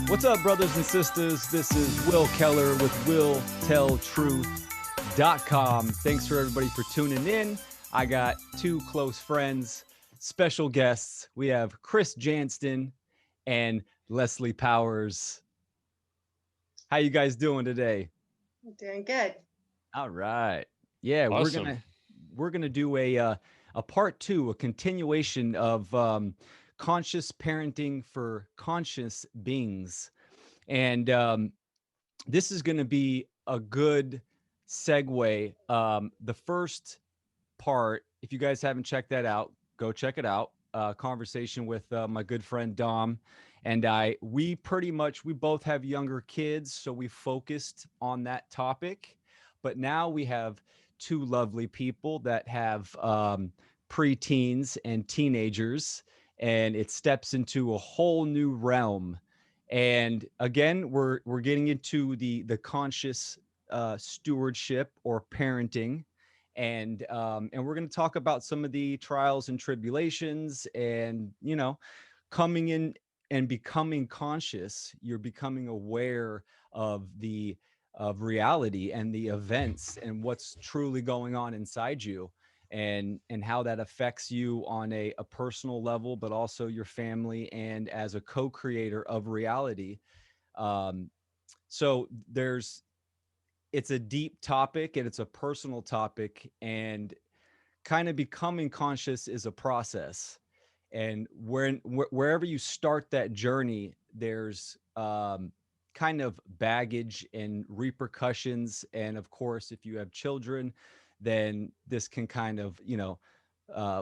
What's up, brothers and sisters? This is Will Keller with WillTellTruth.com. Thanks for everybody for tuning in. I got two close friends, special guests. We have Chris Janston and Leslie Powers. How you guys doing today? Doing good. All right. Yeah, Awesome. we're gonna do a part two, a continuation of conscious parenting for conscious beings. And this is going to be a good segue. The first part, if you guys haven't checked that out, go check it out. Conversation with my good friend Dom and I. We both have younger kids, so we focused on that topic. But now we have two lovely people that have preteens and teenagers, and it steps into a whole new realm. And again, we're getting into the conscious stewardship or parenting, and we're going to talk about some of the trials and tribulations, and coming in and becoming conscious. You're becoming aware of reality and the events and what's truly going on inside you, and how that affects you on a personal level, but also your family and as a co-creator of reality. um, so it's a deep topic and it's a personal topic, and kind of becoming conscious is a process. And wherever you start that journey, there's kind of baggage and repercussions. And of course, if you have children, then this can kind of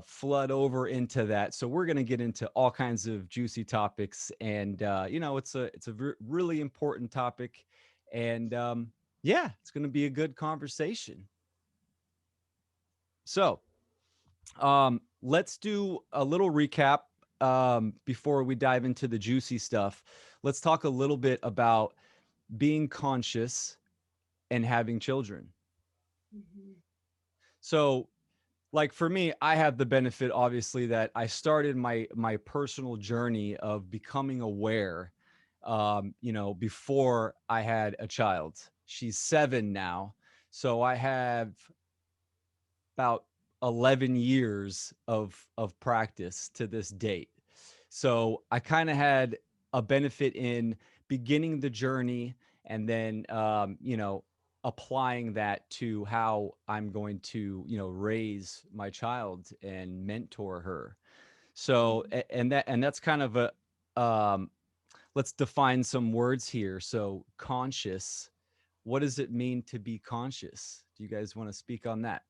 flood over into that. So we're going to get into all kinds of juicy topics, and it's a really important topic. And yeah, it's going to be a good conversation. So let's do a little recap before we dive into the juicy stuff. Let's talk a little bit about being conscious and having children. Mhm. So, like for me, I have the benefit, obviously, that I started my personal journey of becoming aware, before I had a child. She's 7 now, so I have about 11 years of practice to this date. So I kind of had a benefit in beginning the journey, and then applying that to how I'm going to raise my child and mentor her. So and that's kind of a let's define some words here. So conscious, what does it mean to be conscious? Do you guys want to speak on that?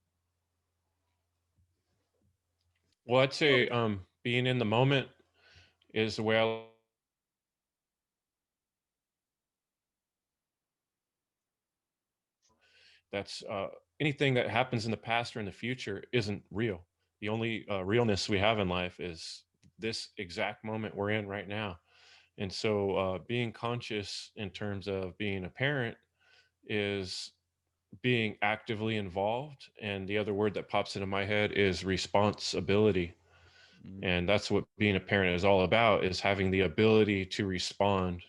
Well, I'd Well, say being in the moment is the way I that's anything that happens in the past or in the future isn't real. The only realness we have in life is this exact moment we're in right now. And so being conscious in terms of being a parent is being actively involved. And the other word that pops into my head is responsibility. Mm. And that's what being a parent is all about, is having the ability to respond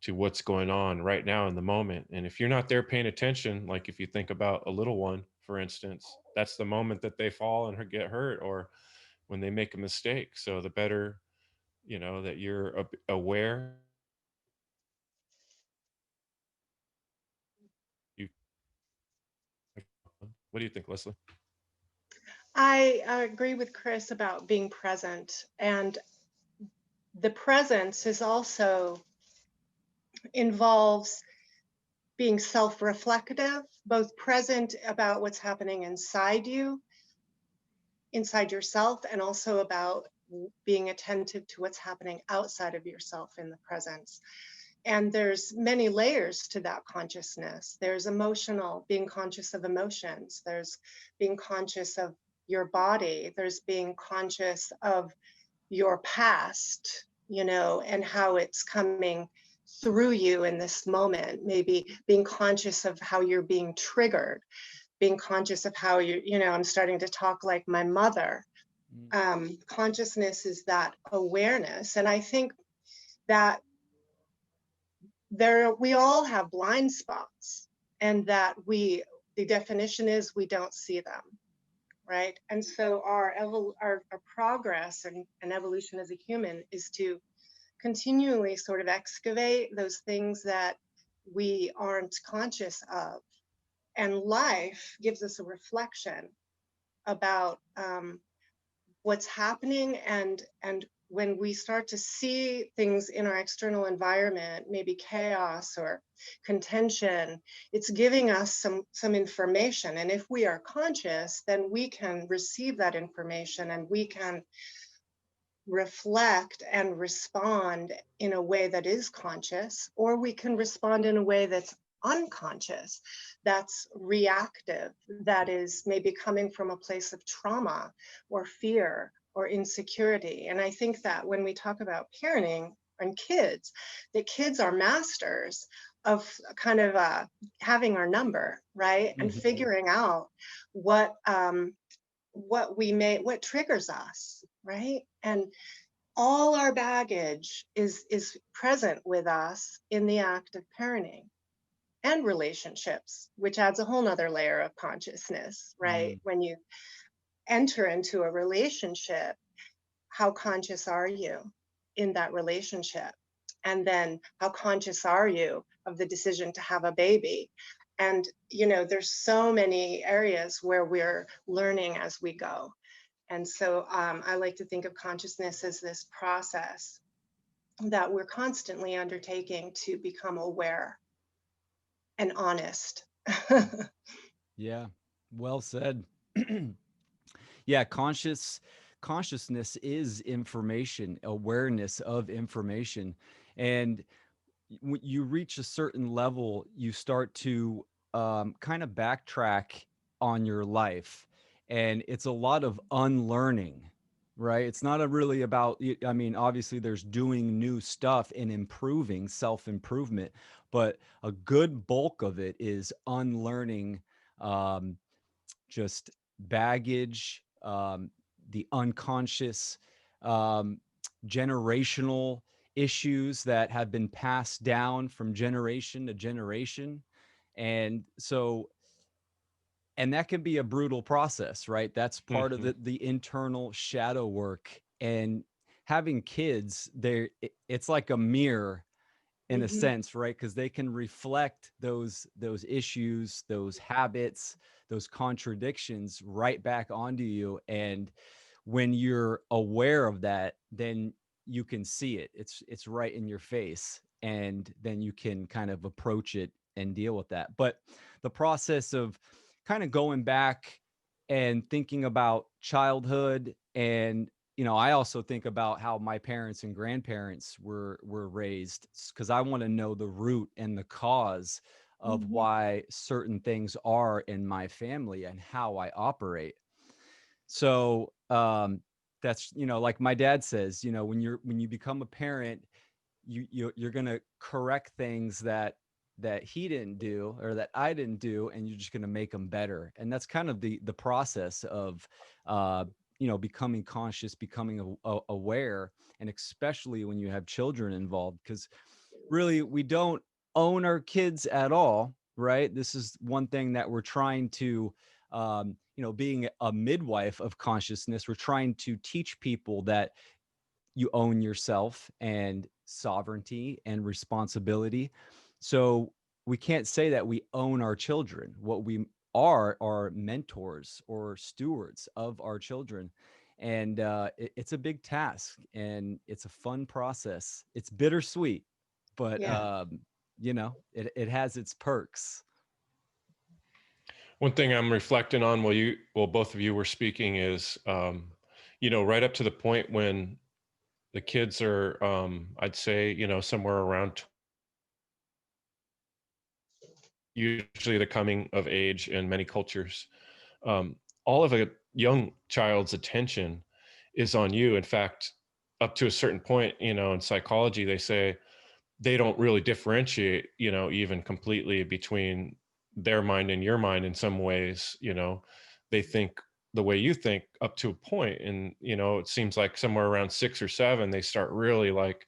to what's going on right now in the moment. And if you're not there paying attention, like if you think about a little one, for instance, that's the moment that they fall and get hurt, or when they make a mistake. So the better, that you're aware, you, what do you think, Leslie? I agree with Chris about being present. And the presence is also involves being self-reflective, both present about what's happening inside you, inside yourself, and also about being attentive to what's happening outside of yourself in the presence. And there's many layers to that consciousness. There's emotional, being conscious of emotions. There's being conscious of your body. There's being conscious of your past, and how it's coming through you in this moment. Maybe being conscious of how you're being triggered, being conscious of how I'm starting to talk like my mother. Mm. Consciousness is that awareness. And I think that we all have blind spots, and that the definition is we don't see them, right? And so our progress and evolution as a human is to continually sort of excavate those things that we aren't conscious of. And life gives us a reflection about what's happening, and when we start to see things in our external environment, maybe chaos or contention, it's giving us some information. And if we are conscious, then we can receive that information, and we can reflect and respond in a way that is conscious, or we can respond in a way that's unconscious, that's reactive, that is maybe coming from a place of trauma or fear or insecurity. And I think that when we talk about parenting and kids, the kids are masters of kind of having our number, right? And figuring out what triggers us, right? And all our baggage is present with us in the act of parenting and relationships, which adds a whole nother layer of consciousness, right? When you enter into a relationship, how conscious are you in that relationship? And then how conscious are you of the decision to have a baby? And, there's so many areas where we're learning as we go. And so I like to think of consciousness as this process that we're constantly undertaking to become aware and honest. Yeah, well said. Yeah, consciousness is information, awareness of information. And when you reach a certain level, you start to kind of backtrack on your life. And it's a lot of unlearning, right? It's not really about, I mean, obviously there's doing new stuff and improving, self-improvement, but a good bulk of it is unlearning um, just baggage, the unconscious, um, generational issues that have been passed down from generation to generation. And so, and that can be a brutal process, right? That's part of the internal shadow work. And having kids, it's like a mirror in a sense, right? Because they can reflect those issues, those habits, those contradictions right back onto you. And when you're aware of that, then you can see it. It's right in your face, and then you can kind of approach it and deal with that. But the process of kind of going back and thinking about childhood, and I also think about how my parents and grandparents were raised, because I want to know the root and the cause of why certain things are in my family and how I operate. So that's, like my dad says, when you become a parent, you're going to correct things that he didn't do or that I didn't do, and you're just going to make them better. And that's kind of the process of becoming conscious, becoming aware, and especially when you have children involved, because really we don't own our kids at all, right? This is one thing that we're trying to being a midwife of consciousness, we're trying to teach people that you own yourself and sovereignty and responsibility. So we can't say that we own our children. What we are mentors or stewards of our children. And it's a big task, and it's a fun process. It's bittersweet, but Yeah. it has its perks. One thing I'm reflecting on while both of you were speaking is, right up to the point when the kids are, I'd say, somewhere around usually the coming of age in many cultures. All of a young child's attention is on you. In fact, up to a certain point, in psychology, they say they don't really differentiate, even completely between their mind and your mind in some ways. They think the way you think up to a point. And, it seems like somewhere around 6 or 7, they start really like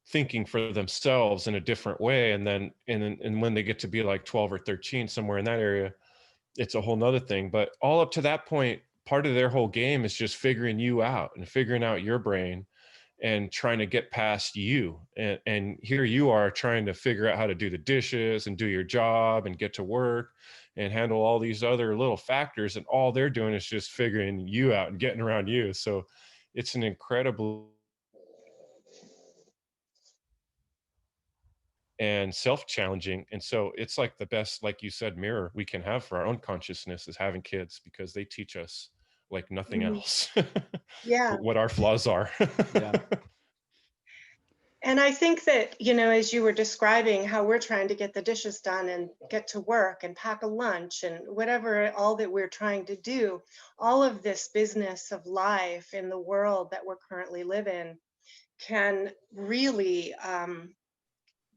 thinking for themselves in a different way. And then and when they get to be like 12 or 13, somewhere in that area, it's a whole nother thing. But all up to that point, part of their whole game is just figuring you out and figuring out your brain and trying to get past you. And here you are trying to figure out how to do the dishes and do your job and get to work and handle all these other little factors. And all they're doing is just figuring you out and getting around you. So it's an incredible and self-challenging. And so it's like the best, like you said, mirror we can have for our own consciousness is having kids, because they teach us like nothing Mhm. else Yeah. what our flaws are. Yeah. And I think that, you know, as you were describing how we're trying to get the dishes done and get to work and pack a lunch and whatever, all that we're trying to do, all of this business of life in the world that we're currently live in can really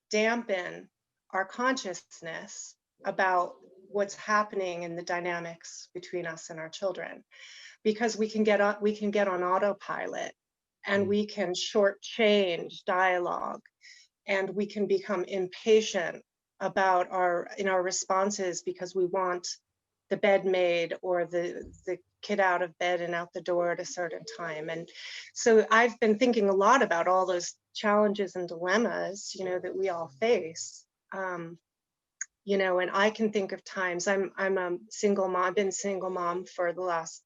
dampen our consciousness about what's happening in the dynamics between us and our children, because we can get on autopilot, and Mm. we can shortchange dialogue, and we can become impatient about our responses because we want the bed made or the kid out of bed and out the door at a certain time. And so I've been thinking a lot about all those challenges and dilemmas, you know, that we all face. You know, and I can think of times, I'm a single mom. I've been single mom for the last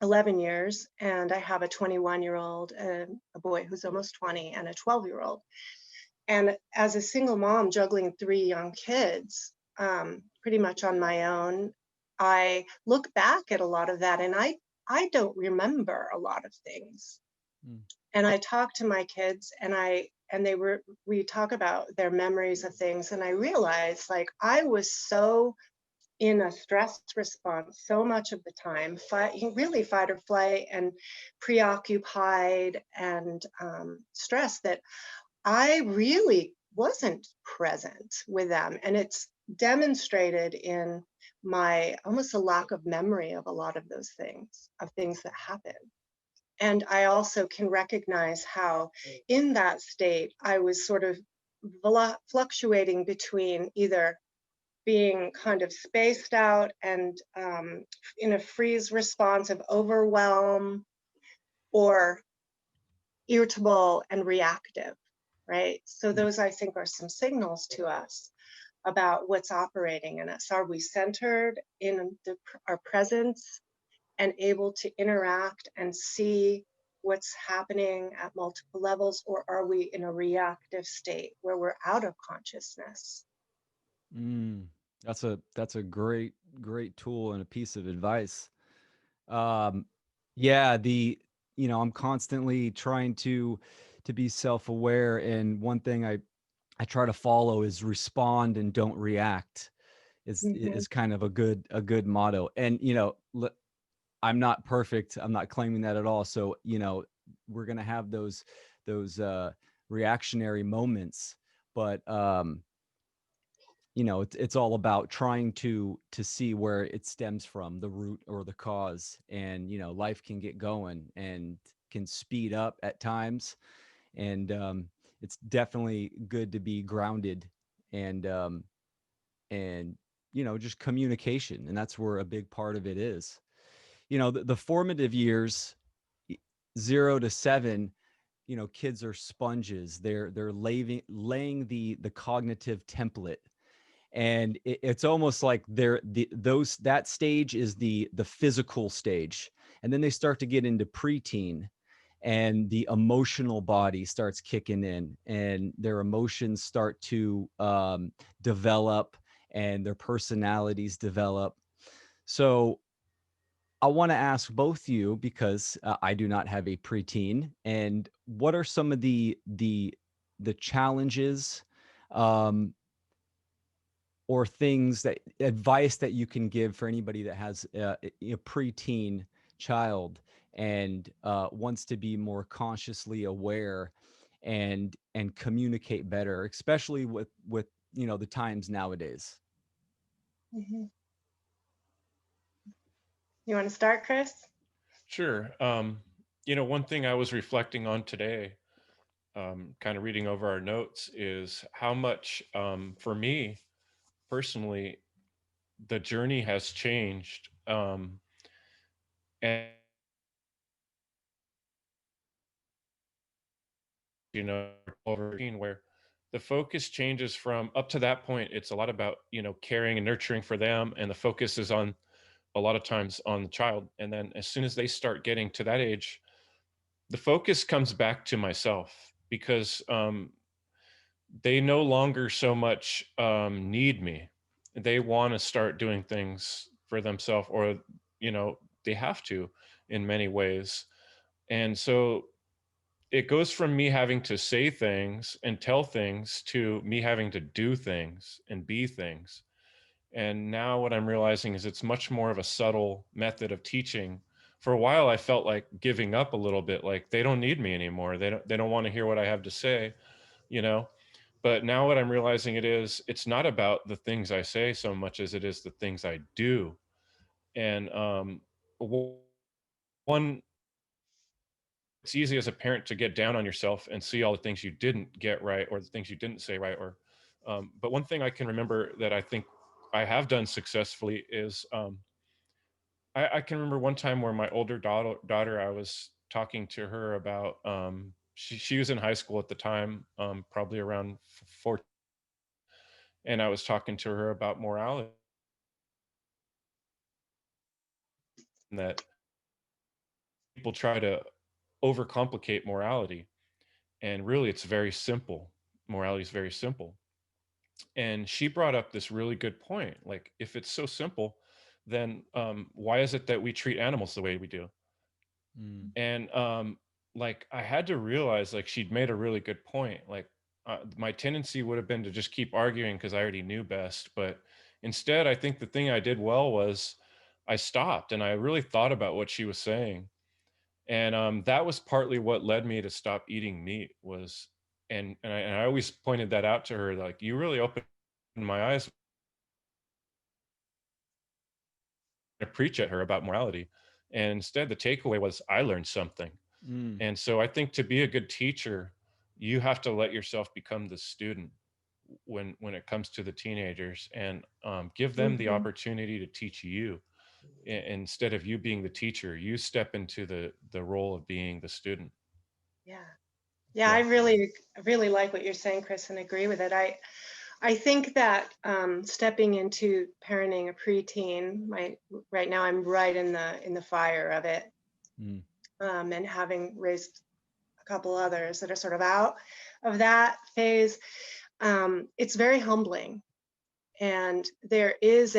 11 years, and I have a 21-year-old, a boy who's almost 20, and a 12-year-old. And as a single mom juggling 3 young kids, pretty much on my own, I look back at a lot of that, and I don't remember a lot of things. Mm. And I talk to my kids, and we talk about their memories of things, and I realize, like, I was so in a stress response so much of the time, really fight or flight and preoccupied and stressed, that I really wasn't present with them. And it's demonstrated in my almost a lack of memory of a lot of those things, of things that happen. And I also can recognize how in that state I was sort of fluctuating between either being kind of spaced out and in a freeze response of overwhelm, or irritable and reactive, right? So Mm. those, I think, are some signals to us about what's operating in us. Are we centered in our presence and able to interact and see what's happening at multiple levels, or are we in a reactive state where we're out of consciousness? Mm. That's a great tool and a piece of advice. Um, yeah, I'm constantly trying to be self-aware, and one thing I try to follow is respond and don't react Mhm. is kind of a good motto. And I'm not perfect. I'm not claiming that at all. So, we're going to have those reactionary moments, but it's all about trying to see where it stems from, the root or the cause. And life can get going and can speed up at times, and it's definitely good to be grounded, and just communication, and that's where a big part of it is. The formative years, 0 to 7, kids are sponges. They're laying the cognitive template, and it's almost like that stage is the physical stage, and then they start to get into preteen, and the emotional body starts kicking in, and their emotions start to develop, and their personalities develop. So I want to ask both you, because I do not have a preteen, and what are some of the challenges, um, or things, that advice that you can give for anybody that has a preteen child, and wants to be more consciously aware and communicate better, especially with the times nowadays. Mhm. You want to start, Chris? Sure. One thing I was reflecting on today, kind of reading over our notes, is how much, for me personally, the journey has changed. And over where the focus changes from, up to that point, it's a lot about, caring and nurturing for them. And the focus is on, a lot of times, on the child. And then as soon as they start getting to that age, the focus comes back to myself, because they no longer so much need me. They want to start doing things for themselves, or, they have to, in many ways. And so it goes from me having to say things and tell things to me having to do things and be things. And now what I'm realizing is it's much more of a subtle method of teaching. For a while, I felt like giving up a little bit, like they don't need me anymore. They don't want to hear what I have to say, you know? But now what I'm realizing it's not about the things I say so much as it is the things I do. And one, it's easy as a parent to get down on yourself and see all the things you didn't get right, or the things you didn't say right, or but one thing I can remember that I think I have done successfully is, I can remember one time where my older daughter, I was talking to her about, she was in high school at the time, probably around 14, and I was talking to her about morality, and that people try to overcomplicate morality, and really it's very simple. Morality is very simple. And she brought up this really good point. Like, if it's so simple, then why is it that we treat animals the way we do? Mm. And like, I had to realize, like, she'd made a really good point. Like, my tendency would have been to just keep arguing because I already knew best. But instead, I think the thing I did well was I stopped and I really thought about what she was saying. And that was partly what led me to stop eating meat. Was and I always pointed that out to her, like, you really opened my eyes to preach at her about morality. And instead, the takeaway was I learned something. Mm. And so I think to be a good teacher, you have to let yourself become the student when it comes to the teenagers, and give them the Mhm. opportunity to teach you. Instead of you being the teacher, you step into the role of being the student. Yeah. Yeah, Yeah. I really like what you're saying, Chris, and agree with it. I think that stepping into parenting a preteen, right now I'm right in the fire of it, Mm. and having raised a couple others that are sort of out of that phase, it's very humbling, and there is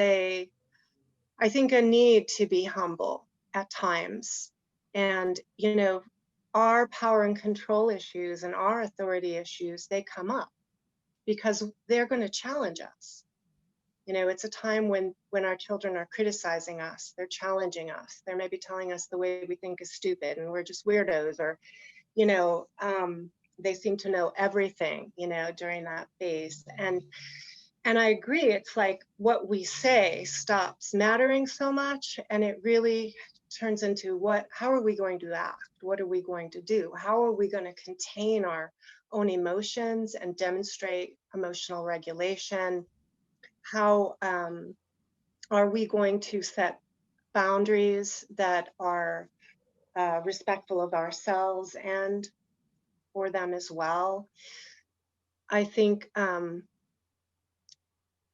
I think, a need to be humble at times, and our power and control issues and our authority issues, they come up because they're going to challenge us. It's a time when our children are criticizing us, they're challenging us, they're maybe telling us the way we think is stupid and we're just weirdos, or you know they seem to know everything during that phase. And I agree, it's like what we say stops mattering so much, and it really turns into how are we going to act, what are we going to do, how are we going to contain our own emotions and demonstrate emotional regulation, how are we going to set boundaries that are respectful of ourselves and for them as well. I think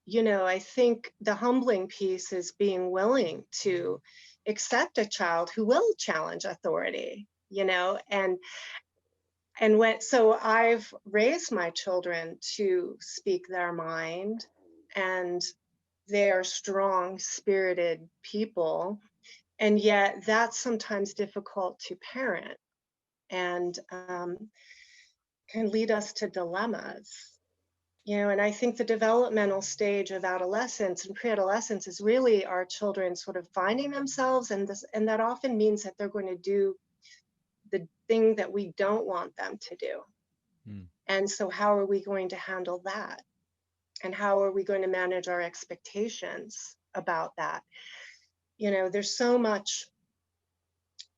I think the humbling piece is being willing to accept a child who will challenge authority, and so I've raised my children to speak their mind, and they are strong spirited people, and yet that's sometimes difficult to parent, and can lead us to dilemmas. And I think the developmental stage of adolescence and pre-adolescence is really our children sort of finding themselves, and that often means that they're going to do the thing that we don't want them to do. Mm. And so how are we going to handle that? And how are we going to manage our expectations about that? There's so much,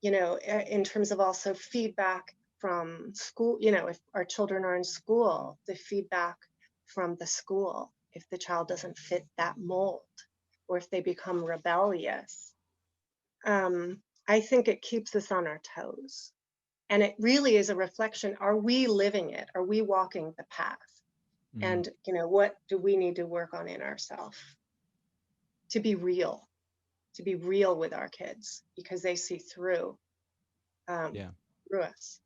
in terms of also feedback from school, you know, if our children are in school, the feedback from the school, if the child doesn't fit that mold, or if they become rebellious. I think it keeps us on our toes. And it really is a reflection. Are we living it? Are we walking the path? Mm, And, you know, what do we need to work on in ourselves to be real, with our kids, because they see um, yeah. through us.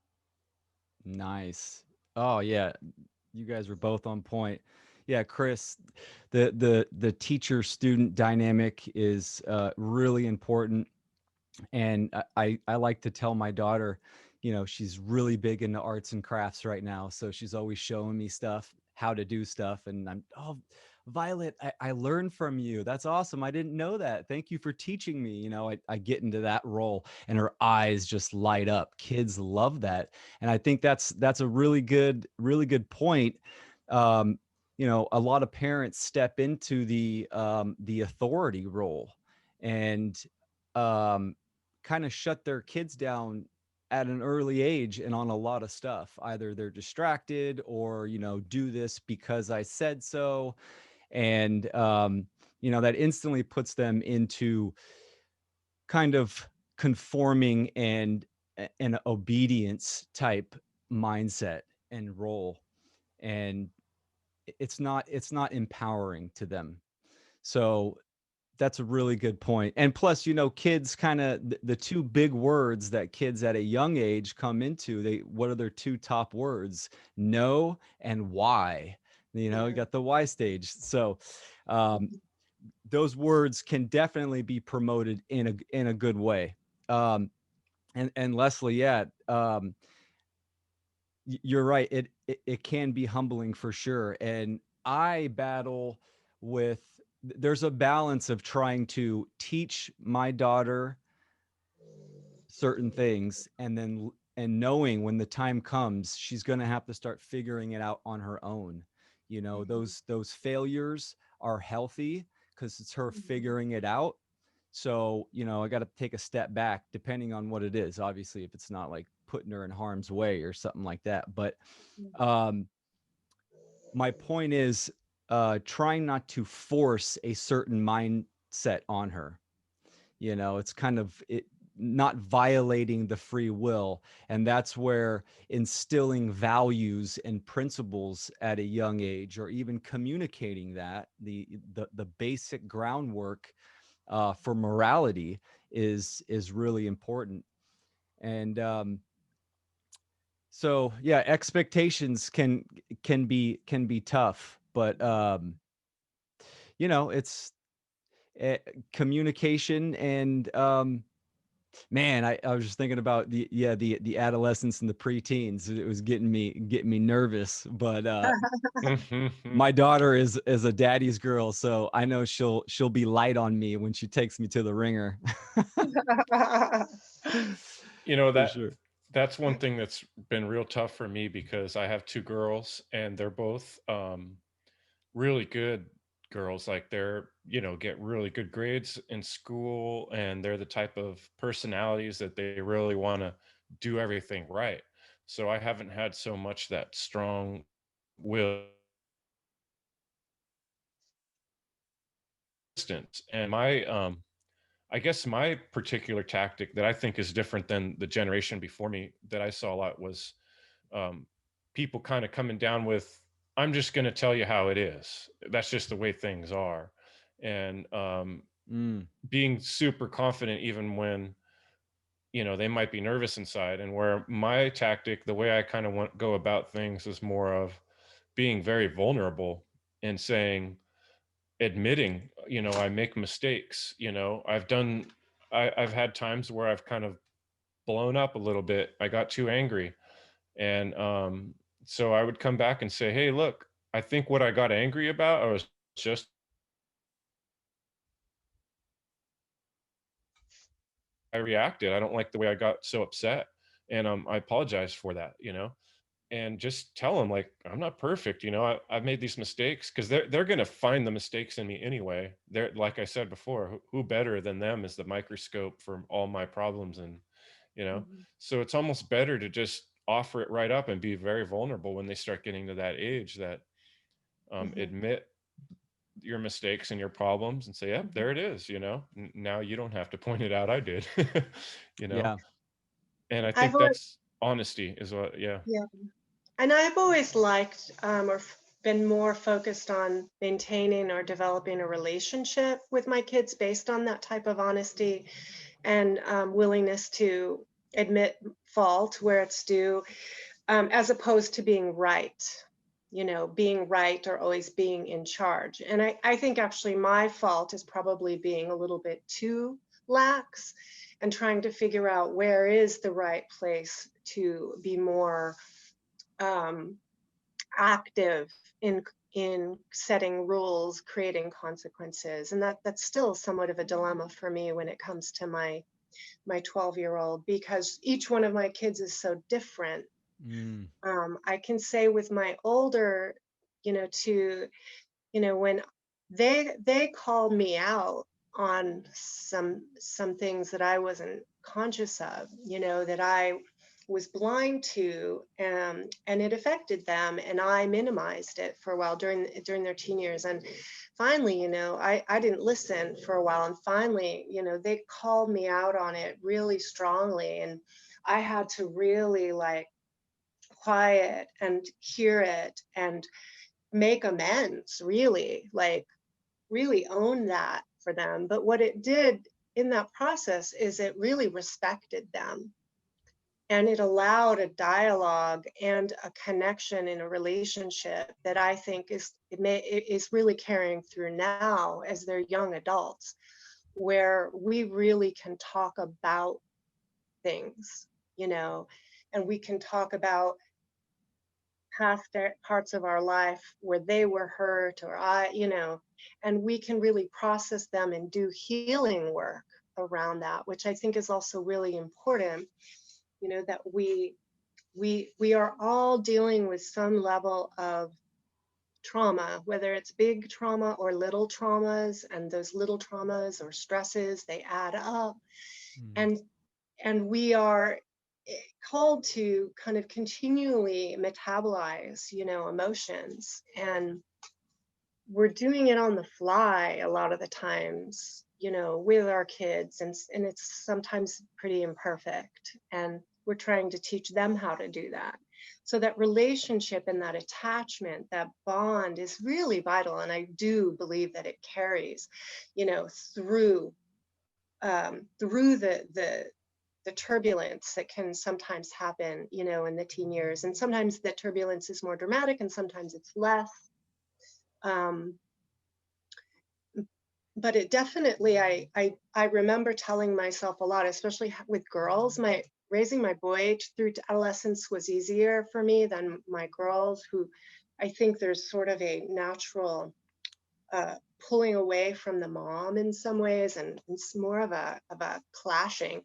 Nice. Oh yeah, you guys were both on point. Yeah, Chris, the teacher student dynamic is really important. And I like to tell my daughter, you know, she's really big into arts and crafts right now, so she's always showing me stuff, how to do stuff, and I'm, oh, Violet, I learned from you. That's awesome. I didn't know that. Thank you for teaching me. You know, I get into that role and her eyes just light up. Kids love that. And I think that's a really good point. Um, you know, a lot of parents step into the authority role and um kind of shut their kids down at an early age and on a lot of stuff. Either they're distracted or, you know, do this because I said so. And, you know, that instantly puts them into kind of conforming and an obedience type mindset and role. And it's not empowering to them. So that's a really good point. And plus, you know, kids kind of the two big words that kids at a young age come into, they what are their two top words? No and why. You know, you Yeah. got the why stage. So those words can definitely be promoted in a good way. And Leslie, yeah, you're right. It can be humbling for sure. And I battle with there's a balance of trying to teach my daughter certain things and knowing when the time comes she's going to have to start figuring it out on her own. You know, Mhm. those failures are healthy because it's her Mhm. figuring it out. So, you know, I got to take a step back depending on what it is. Obviously, if it's not like putting her in harm's way or something like that. But um my point is trying not to force a certain mindset on her. You know, it's kind of it not violating the free will. And that's where instilling values and principles at a young age, or even communicating that the basic groundwork for morality is really important. And so yeah, expectations can be tough, but you know, it's uh, communication and man, I was just thinking about the adolescence and the preteens. It was getting me nervous, but my daughter is a daddy's girl, so I know she'll be light on me when she takes me to the ringer. You know, For that sure. that's one thing that's been real tough for me because I have two girls and they're both really good girls. Like they're, you know, get really good grades in school and they're the type of personalities that they really want to do everything right. So I haven't had so much that strong will distance. And my I guess my particular tactic that I think is different than the generation before me that I saw a lot was um, people kind of coming down with, I'm just going to tell you how it is. That's just the way things are. And Mm, being super confident, even when, you know, they might be nervous inside. And where my tactic, the way I kind of want go about things is more of being very vulnerable and saying, admitting, you know, I make mistakes, you know, I've had times where I've kind of blown up a little bit. I got too angry. And so I would come back and say, hey, look, I think what I got angry about, I was just I reacted. I don't like the way I got so upset. And I apologize for that, you know, and just tell them like, I'm not perfect. You know, I've made these mistakes because they're going to find the mistakes in me anyway. They're, like I said before, who better than them is the microscope for all my problems. And, you know, Mhm. so it's almost better to just offer it right up and be very vulnerable when they start getting to that age, that Mhm. admit your mistakes and your problems and say, yep, Mhm. there it is, now you don't have to point it out, I did. you know Yeah. and I I've think always, that's honesty is what. Yeah. yeah. And I've always liked been more focused on maintaining or developing a relationship with my kids based on that type of honesty and willingness to admit fault where it's due, as opposed to being right, being right or always being in charge. And I think actually my fault is probably being a little bit too lax and trying to figure out where is the right place to be more um, active in setting rules, creating consequences. And that's still somewhat of a dilemma for me when it comes to my 12-year-old, because each one of my kids is so different. Mm. I can say with my older, to, when they called me out on some things that I wasn't conscious of, that I was blind to, and it affected them, and I minimized it for a while during their teen years. And finally, I didn't listen for a while, and finally, they called me out on it really strongly, and I had to really like quiet and hear it and make amends, really, like really own that for them. But what it did in that process is it really respected them, and it allowed a dialogue and a connection in a relationship that I think it is really carrying through now as they're young adults, where we really can talk about things, you know, and we can talk about past parts of our life where they were hurt or and we can really process them and do healing work around that, which I think is also really important, that we are all dealing with some level of trauma, whether it's big trauma or little traumas, and those little traumas or stresses, they add up. Mm. And we are called to kind of continually metabolize, emotions, and we're doing it on the fly a lot of the times, with our kids, and it's sometimes pretty imperfect, and we're trying to teach them how to do that. So that relationship and that attachment, that bond is really vital, and I do believe that it carries, through through the turbulence that can sometimes happen, in the teen years. And sometimes the turbulence is more dramatic and sometimes it's less. Um, but it definitely, I remember telling myself a lot, especially with girls. My raising my boy through to adolescence was easier for me than my girls, who I think there's sort of a natural uh, pulling away from the mom in some ways, and it's more of a clashing.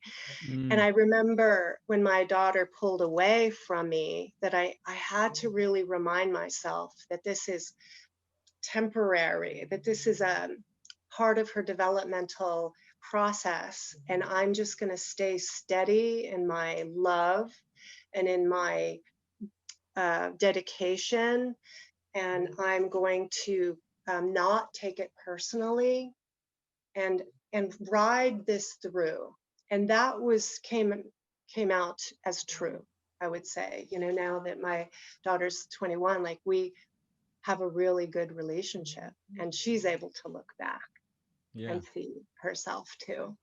And Mm. I remember when my daughter pulled away from me that I had to really remind myself that this is temporary, that this is a part of her developmental process. And I'm just going to stay steady in my love and in my dedication. And I'm going to not take it personally, and ride this through. And that came out as true, I would say. Now that my daughter's 21, like we have a really good relationship, and she's able to look back Yeah. and see herself too.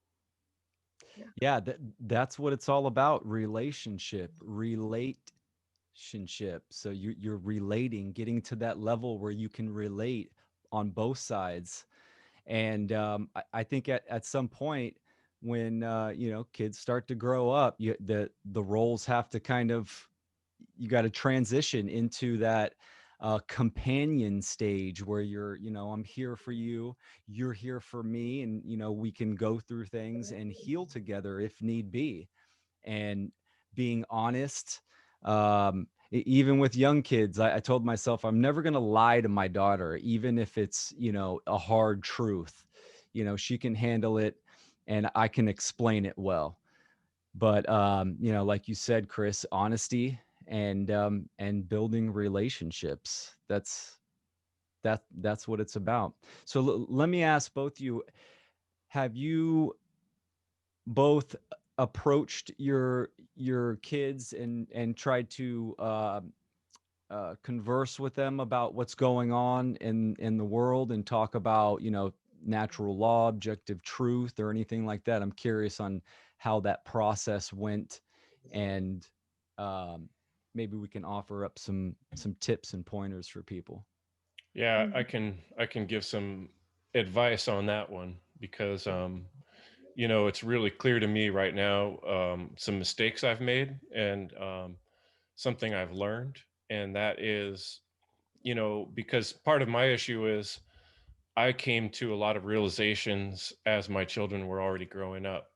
Yeah. Yeah, that's what it's all about. Relationship. So you're relating, getting to that level where you can relate on both sides. And I think at some point when kids start to grow up, the roles have to kind of, you got to transition into that companion stage where I'm here for you, you're here for me, and we can go through things and heal together if need be. And being honest, even with young kids, I told myself I'm never going to lie to my daughter, even if it's a hard truth. She can handle it, and I can explain it well. But you know, like you said, Chris, honesty and building relationships. That's what it's about. So let me ask both you, have you both approached your kids and tried to converse with them about what's going on in the world and talk about, you know, natural law, objective truth, or anything like that? I'm curious on how that process went, and um, maybe we can offer up some tips and pointers for people. Yeah, Mhm. I can give some advice on that one because you know, it's really clear to me right now some mistakes I've made and something I've learned, and that is, you know, because part of my issue is I came to a lot of realizations as my children were already growing up.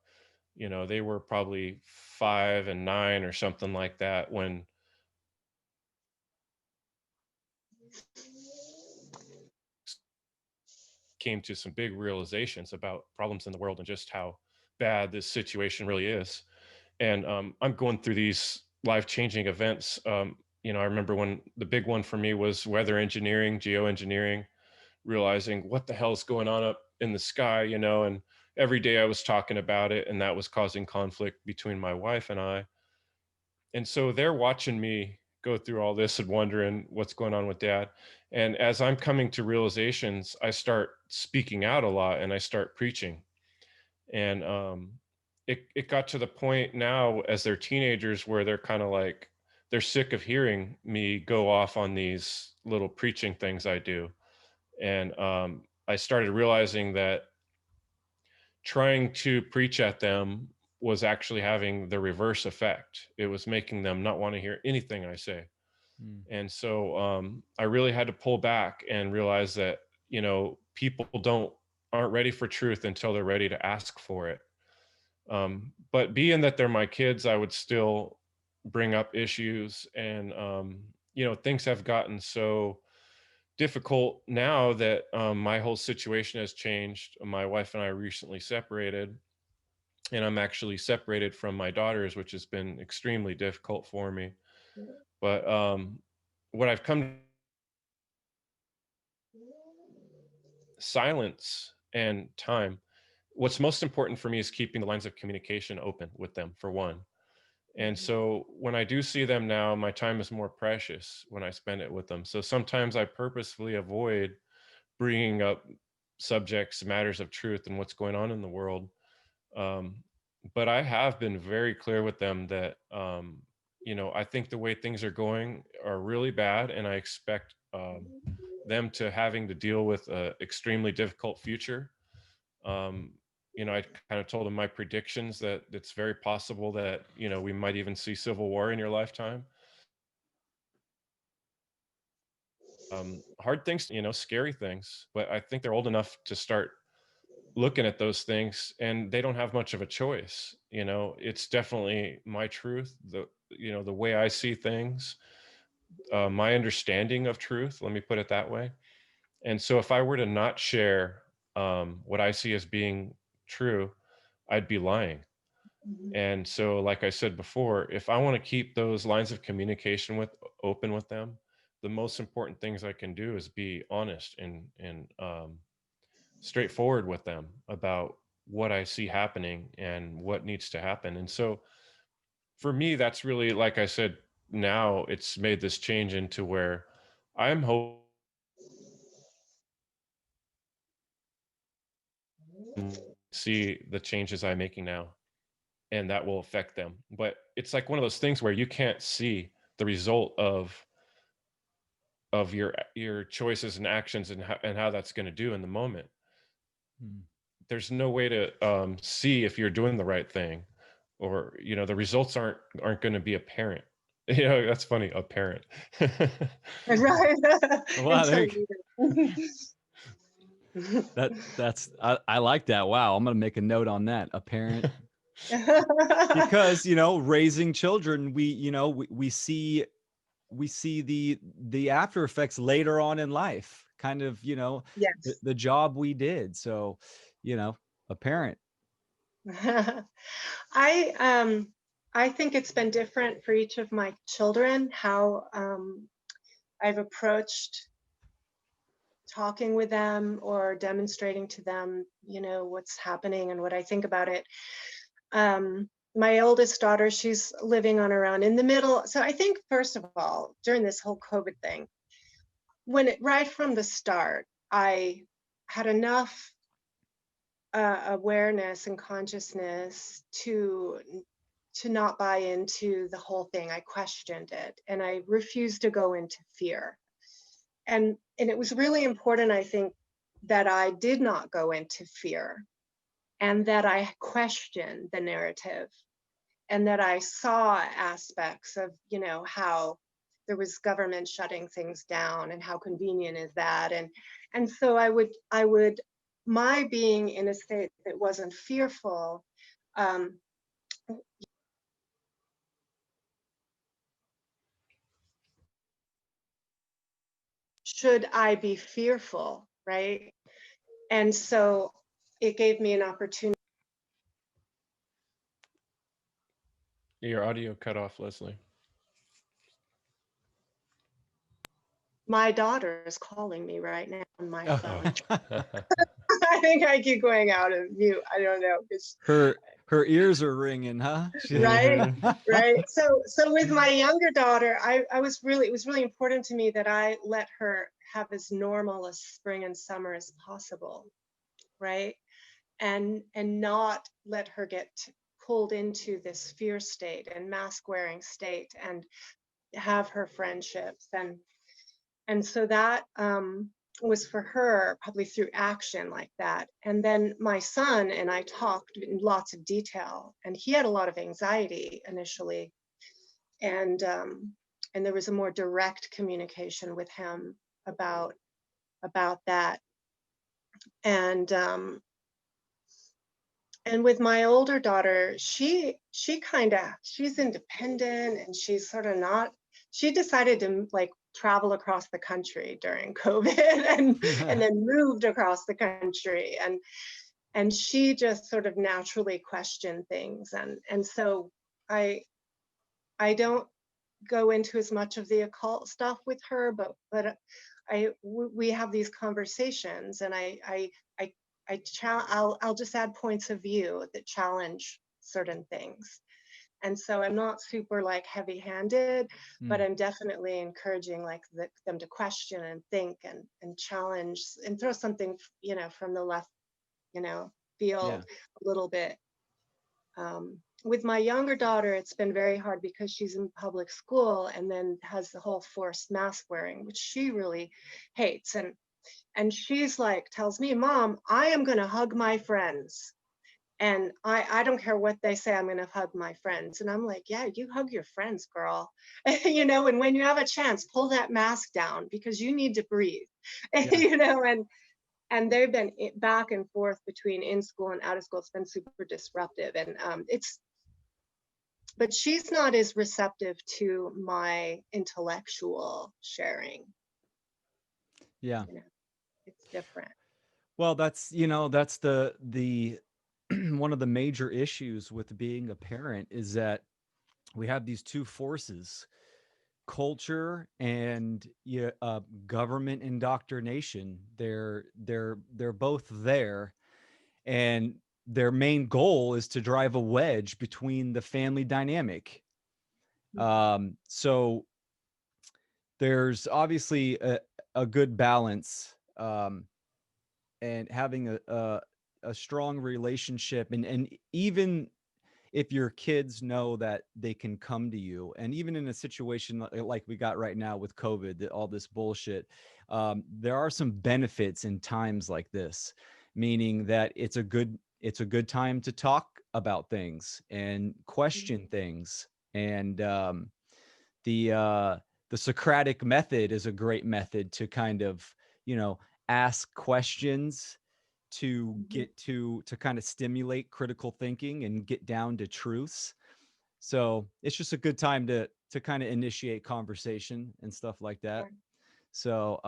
You know, they were probably 5 and 9 or something like that when came to some big realizations about problems in the world and just how bad this situation really is. And I'm going through these life-changing events. You know, I remember when the big one for me was weather engineering, geoengineering, realizing what the hell's going on up in the sky, you know, and every day I was talking about it, and that was causing conflict between my wife and I. And so they're watching me go through all this and wondering what's going on with dad. And as I'm coming to realizations, I start speaking out a lot and I start preaching. And it got to the point now as they're teenagers where they're kind of like, they're sick of hearing me go off on these little preaching things I do. And I started realizing that trying to preach at them was actually having the reverse effect. It was making them not want to hear anything I say. Mm. And so I really had to pull back and realize that, you know, people aren't ready for truth until they're ready to ask for it. But being that they're my kids, I would still bring up issues, and you know, things have gotten so difficult now that my whole situation has changed. My wife and I recently separated, and I'm actually separated from my daughters, which has been extremely difficult for me. But what I've come to silence and time. What's most important for me is keeping the lines of communication open with them, for one. And so when I do see them now, my time is more precious when I spend it with them. So sometimes I purposefully avoid bringing up subjects, matters of truth, and what's going on in the world. Um, but I have been very clear with them that, you know, I think the way things are going are really bad, and I expect them to having to deal with a extremely difficult future. Um, you know, I kind of told them my predictions that it's very possible that, you know, we might even see civil war in your lifetime. Hard things, you know, scary things, but I think they're old enough to start looking at those things, and they don't have much of a choice. You know, it's definitely my truth, the, you know, the way I see things, my understanding of truth, let me put it that way. And so if I were to not share what I see as being true, I'd be lying. And so, like I said before, if I want to keep those lines of communication with open with them, the most important things I can do is be honest and straightforward with them about what I see happening and what needs to happen. And so, for me, that's really, like I said, now it's made this change into where I'm hoping to see the changes I'm making now, and that will affect them. But it's like one of those things where you can't see the result of your choices and actions and how that's going to do in the moment. Mm. There's no way to see if you're doing the right thing, or, you know, the results aren't going to be apparent. You know, that's funny, apparent. Right. Wow, there Until you, later. I like that. Wow, I'm gonna make a note on that. Apparent. Because, you know, raising children, we, you know, we see the after effects later on in life, kind of, you know, Yes. the job we did. So, you know, a parent. I I think it's been different for each of my children how I've approached talking with them or demonstrating to them, you know, what's happening and what I think about it. My oldest daughter, she's living on her own in the middle. So I think, first of all, during this whole COVID thing, right from the start, I had enough awareness and consciousness to not buy into the whole thing. I questioned it and I refused to go into fear. And it was really important, I think, that I did not go into fear and that I questioned the narrative and that I saw aspects of, you know, how there was government shutting things down and how convenient is that. And so I would my being in a state that wasn't fearful, um, should I be fearful, right? And so it gave me an opportunity. Your audio cut off, Leslie. My daughter is calling me right now on my phone. Oh. I think I keep going out of mute. I don't know. Her ears are ringing, huh? Right, right. So with my younger daughter, it was really important to me that I let her have as normal a spring and summer as possible, right? And not let her get pulled into this fear state and mask wearing state and have her friendships. And so that was for her probably through action like that. And then my son and I talked in lots of detail, and he had a lot of anxiety initially, and there was a more direct communication with him about that. And with my older daughter, she's independent and she's sort of not, she decided to like travel across the country during COVID and then moved across the country, and she just sort of naturally questioned things, and so I don't go into as much of the occult stuff with her, but we have these conversations, and I'll just add points of view that challenge certain things. And so I'm not super like heavy-handed, but I'm definitely encouraging like them to question and think and challenge and throw something, you know, from the left, you know, field a little bit. With my younger daughter, it's been very hard because she's in public school and then has the whole forced mask wearing, which she really hates. And she's like, tells me, Mom, I am going to hug my friends. And I don't care what they say, I'm going to hug my friends. And I'm like, yeah, you hug your friends, girl. You know, and when you have a chance, pull that mask down because you need to breathe. You know, and they've been back and forth between in school and out of school. It's been super disruptive. And but she's not as receptive to my intellectual sharing. Yeah. You know, it's different. Well, that's, you know, that's the one of the major issues with being a parent is that we have these two forces, culture and government indoctrination. They're both there, and their main goal is to drive a wedge between the family dynamic. So there's obviously a good balance, and having a strong relationship, and even if your kids know that they can come to you, and even in a situation like we got right now with COVID, all this bullshit, there are some benefits in times like this, meaning that it's a good time to talk about things and question things. And the Socratic method is a great method to kind of, you know, ask questions to get to kind of stimulate critical thinking and get down to truths. So it's just a good time to kind of initiate conversation and stuff like that. So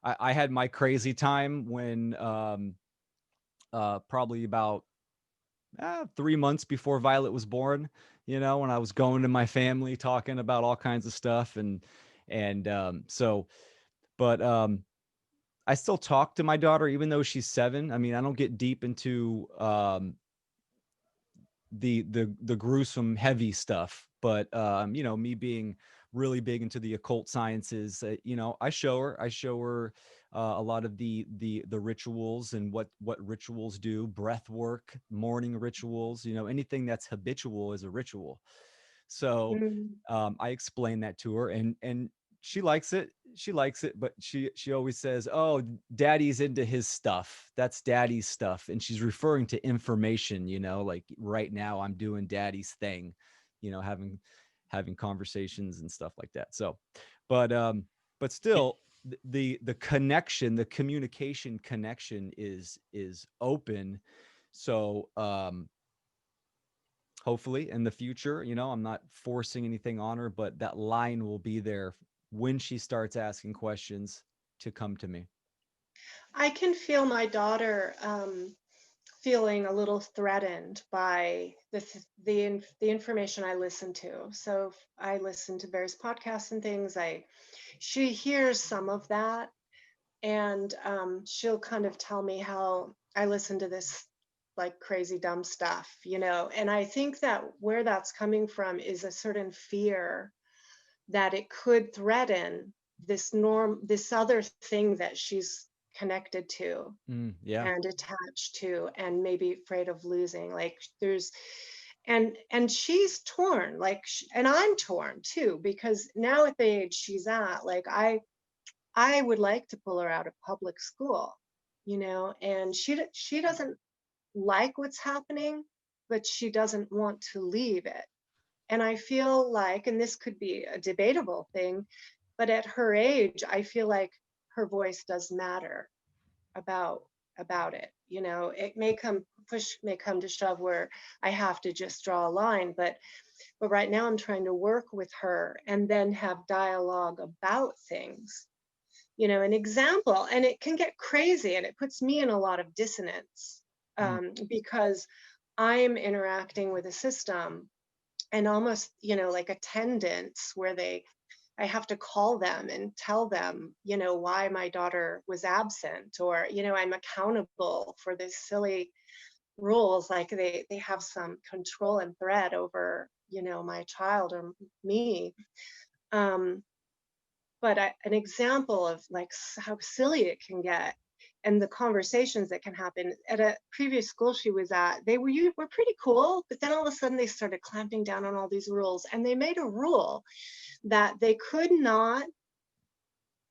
I had my crazy time when probably about 3 months before Violet was born, when I was going to my family talking about all kinds of stuff. But I still talk to my daughter, even though she's 7. I mean, I don't get deep into the gruesome heavy stuff, but me being really big into the occult sciences, I show her a lot of the rituals and what rituals do, breath work, morning rituals, anything that's habitual is a ritual. So Mm. I explain that to her, and she likes it. She likes it, but she always says, "Oh, daddy's into his stuff. That's daddy's stuff." And she's referring to information, like right now I'm doing daddy's thing, having conversations and stuff like that. So, but still the connection, the communication connection is open. So, hopefully in the future, I'm not forcing anything on her, but that line will be there when she starts asking questions to come to me. I can feel my daughter feeling a little threatened by the information I listen to. So I listen to various podcasts and things. She hears some of that, and she'll kind of tell me how I listen to this like crazy dumb stuff, And I think that where that's coming from is a certain fear that it could threaten this other thing that she's connected to Yeah. and attached to, and maybe afraid of losing. Like there's and she's torn, and I'm torn too, because now at the age she's at, like I would like to pull her out of public school, and she doesn't like what's happening, but she doesn't want to leave it. And I feel like, and this could be a debatable thing, but at her age, I feel like her voice does matter about it. It may come to shove where I have to just draw a line, but right now I'm trying to work with her and then have dialogue about things. An example, and it can get crazy and it puts me in a lot of dissonance, Mm. because I'm interacting with a system and almost, like attendants where I have to call them and tell them, why my daughter was absent, or, I'm accountable for this silly rules, like they have some control and threat over, my child or me. Um, but an example of like how silly it can get and the conversations that can happen at a previous school she was at, they were pretty cool, but then all of a sudden they started clamping down on all these rules, and they made a rule that they could not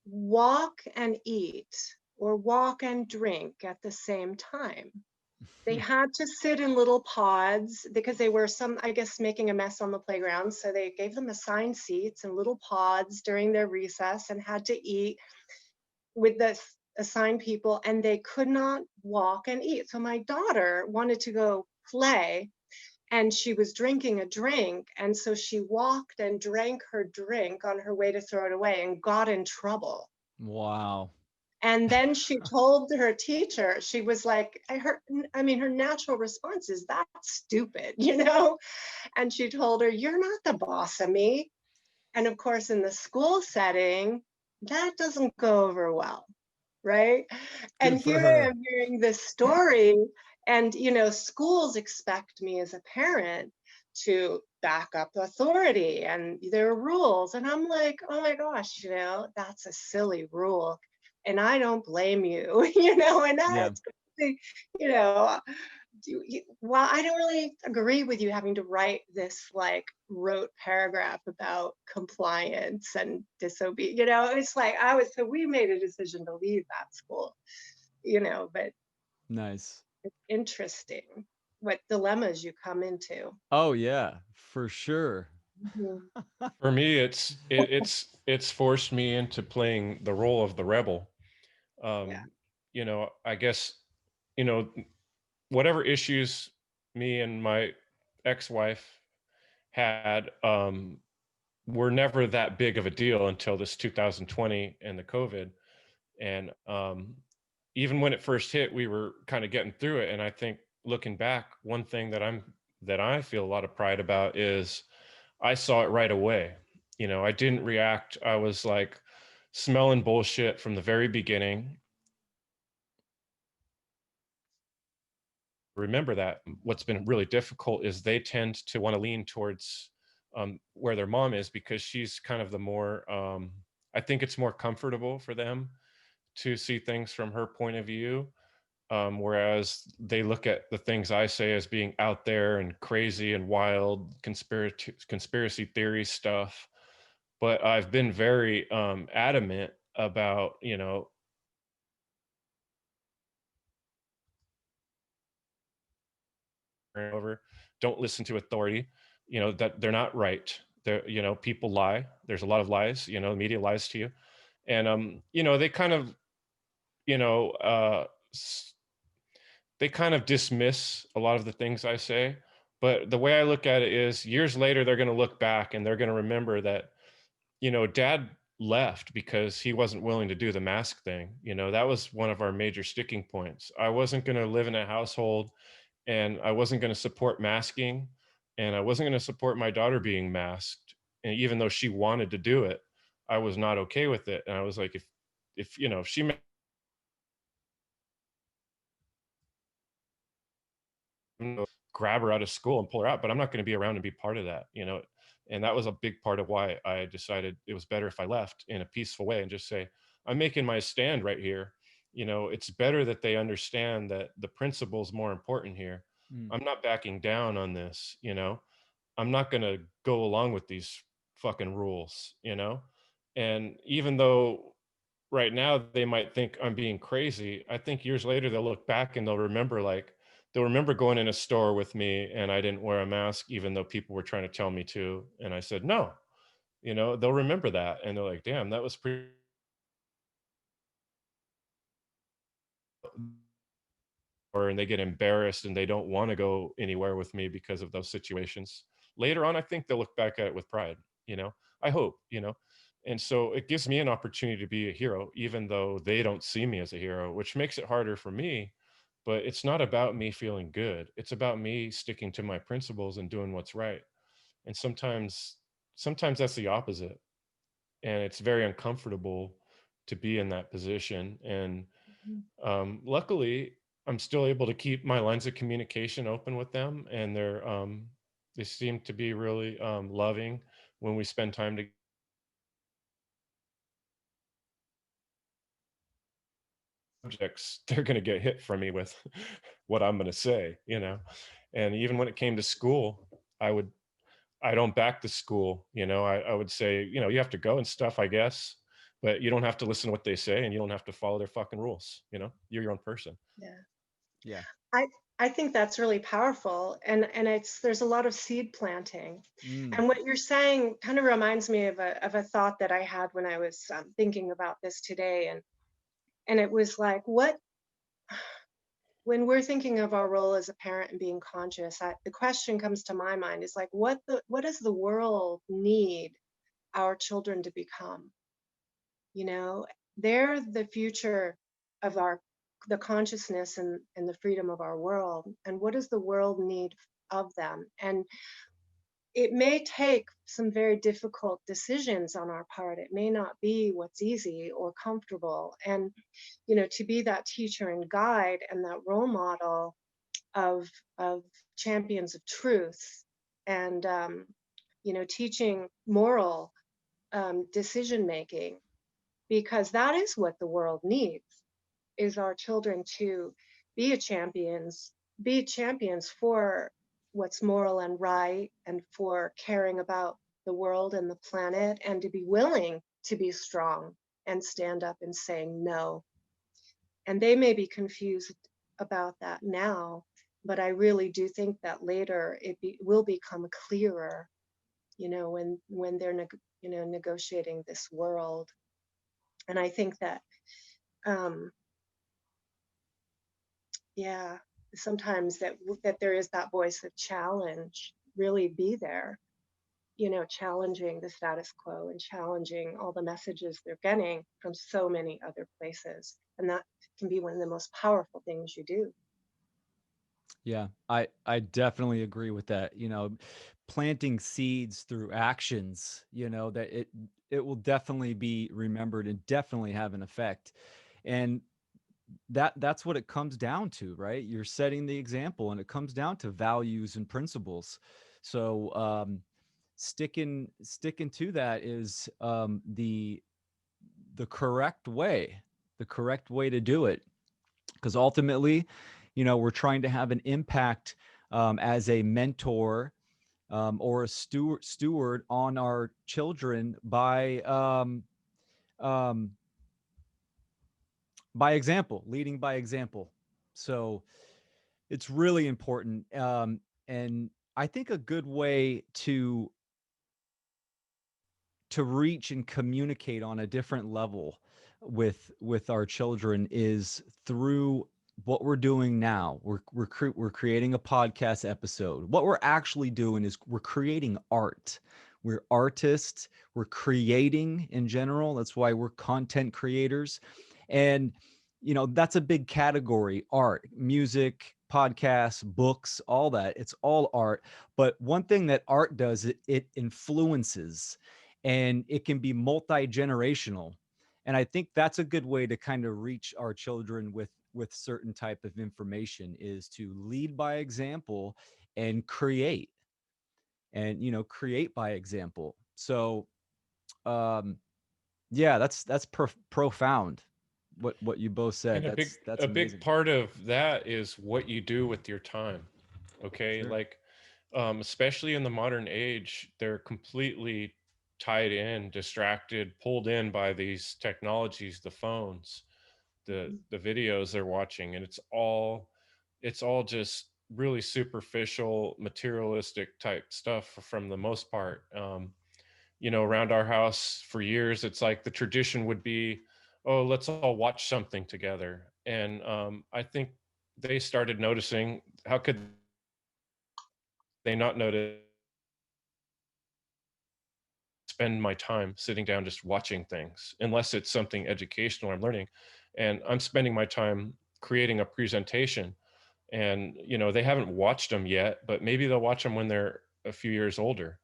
walk and eat or walk and drink at the same time. They had to sit in little pods because they were I guess, making a mess on the playground. So they gave them assigned seats and little pods during their recess and had to eat with the assigned people, and they could not walk and eat. So my daughter wanted to go play, and she was drinking a drink. And so she walked and drank her drink on her way to throw it away and got in trouble. Wow. And then she told her teacher, she was like, her natural response is, that's stupid, And she told her, you're not the boss of me. And of course, in the school setting, that doesn't go over well, right? And Good for here I her. am hearing this story, and, schools expect me as a parent to back up authority and their rules. And I'm like, oh my gosh, that's a silly rule. And I don't blame you, and Yeah. that's, you know, well, I don't really agree with you having to write this like rote paragraph about compliance and disobedience. It's like so we made a decision to leave that school, but Nice. it's interesting what dilemmas you come into. Oh yeah, for sure. Mhm. For me, it's forced me into playing the role of the rebel. Yeah. I guess, you know, whatever issues me and my ex-wife had, were never that big of a deal until this 2020 and the COVID. And even when it first hit, we were kind of getting through it. And I think looking back, one thing that I feel a lot of pride about is I saw it right away. You know, I didn't react. I was like smelling bullshit from the very beginning. Remember that what's been really difficult is they tend to want to lean towards where their mom is, because she's kind of the more, I think it's more comfortable for them to see things from her point of view. Whereas they look at the things I say as being out there and crazy and wild conspiracy theory stuff. But I've been very adamant about, you know, over, don't listen to authority, you know, that they're not right. They're, you know, people lie. There's a lot of lies, you know, the media lies to you. And, you know, they kind of, you know, they kind of dismiss a lot of the things I say. But the way I look at it is years later, they're going to look back and they're going to remember that, you know, dad left because he wasn't willing to do the mask thing. You know, that was one of our major sticking points. I wasn't going to live in a household and I wasn't going to support masking, and I wasn't going to support my daughter being masked. And even though she wanted to do it, I was not okay with it. And I was like, if you know, if she grab her out of school and pull her out, but I'm not going to be around and be part of that, you know. And that was a big part of why I decided it was better if I left in a peaceful way and just say, I'm making my stand right here. You know, it's better that they understand that the principle is more important here. Mm. I'm not backing down on this, you know. I'm not going to go along with these fucking rules, you know. And even though right now they might think I'm being crazy, I think years later they'll look back and they'll remember going in a store with me and I didn't wear a mask even though people were trying to tell me to, and I said no. You know, they'll remember that and they're like, damn, that was pretty. Or and they get embarrassed and they don't want to go anywhere with me because of those situations. Later on, I think they'll look back at it with pride, you know. I hope, you know. And so it gives me an opportunity to be a hero, even though they don't see me as a hero, which makes it harder for me. But it's not about me feeling good. It's about me sticking to my principles and doing what's right. And sometimes that's the opposite. And it's very uncomfortable to be in that position. And Mhm. luckily, I'm still able to keep my lines of communication open with them, and they seem to be really loving when we spend time together. Subjects, they're going to get hit from me with what I'm going to say, you know. And even when it came to school, I would I don't back the school, you know. I would say, you know, you have to go and stuff, I guess, but you don't have to listen to what they say, and you don't have to follow their fucking rules. You know, you're your own person. Yeah. Yeah. I I think that's really powerful, and it's there's a lot of seed planting. Mm. And what you're saying kind of reminds me of a thought that I had when I was thinking about this today, and it was like, what when we're thinking of our role as a parent and being conscious, the question comes to my mind is like, what does the world need our children to become? You know, they're the future of the consciousness and the freedom of our world. And what does the world need of them? And it may take some very difficult decisions on our part. It may not be what's easy or comfortable. And, you know, to be that teacher and guide and that role model of champions of truth and you know, teaching moral decision making, because that is what the world needs, is our children to be champions for what's moral and right, and for caring about the world and the planet, and to be willing to be strong and stand up and saying no. And they may be confused about that now, but I really do think that later will become clearer, you know, when they're you know, negotiating this world. And I think that um, yeah, sometimes that there is that voice of challenge really be there, you know, challenging the status quo and challenging all the messages they're getting from so many other places. And that can be one of the most powerful things you do. Yeah, I definitely agree with that. You know, planting seeds through actions, you know, that it will definitely be remembered and definitely have an effect. And that's what it comes down to, right? You're setting the example, and it comes down to values and principles. So sticking to that is the correct way, the correct way to do it, because ultimately, you know, we're trying to have an impact as a mentor or a steward on our children um, by example, leading by example. So it's really important. And I think a good way to reach and communicate on a different level with our children is through what we're doing now. We're creating a podcast episode. What we're actually doing is we're creating art. We're artists. We're creating in general. That's why we're content creators. And you know, that's a big category: art, music, podcasts, books, all that. It's all art. But one thing that art does, it influences, and it can be multi-generational. And I think that's a good way to kind of reach our children with certain type of information, is to lead by example and create, and you know, create by example. So um yeah, that's profound what you both said. And That's a big amazing. part of that is what you do with your time. Okay, Sure. like especially in the modern age, they're completely tied in, distracted, pulled in by these technologies, the phones, the videos they're watching, and it's all just really superficial, materialistic type stuff from the most part. Around our house for years, it's like the tradition would be, oh, let's all watch something together. And I think they started noticing, how could they not notice, spend my time sitting down just watching things, unless it's something educational I'm learning. And I'm spending my time creating a presentation. And they haven't watched them yet, but maybe they'll watch them when they're a few years older.